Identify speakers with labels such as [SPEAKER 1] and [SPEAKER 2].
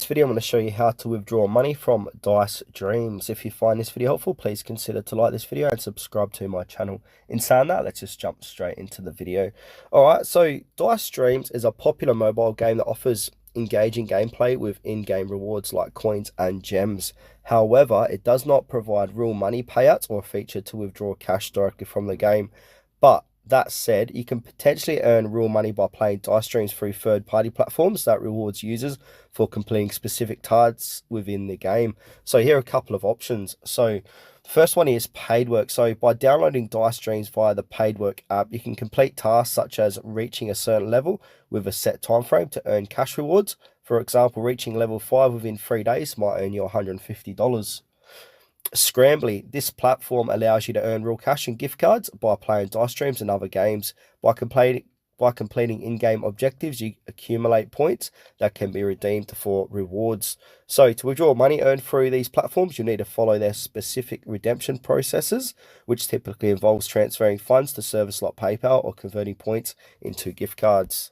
[SPEAKER 1] video, I'm going to show you how to withdraw money from Dice Dreams. If you find this video helpful, please consider to like this video and subscribe to my channel. In saying that, let's just jump straight into the video. Alright, so Dice Dreams is a popular mobile game that offers engaging gameplay with in-game rewards like coins and gems. However, it does not provide real money payouts or a feature to withdraw cash directly from the game. But that said, you can potentially earn real money by playing Dice Dreams through third-party platforms that rewards users for completing specific tasks within the game. So here are a couple of options. So the first one is paid work. So by downloading Dice Dreams via the paid work app, you can complete tasks such as reaching a certain level with a set time frame to earn cash rewards. For example, reaching level 5 within 3 days might earn you $150. Scrambly, this platform allows you to earn real cash and gift cards by playing Dice Dreams and other games. By completing in-game objectives, you accumulate points that can be redeemed for rewards. So to withdraw money earned through these platforms, you need to follow their specific redemption processes, which typically involves transferring funds to service like PayPal or converting points into gift cards.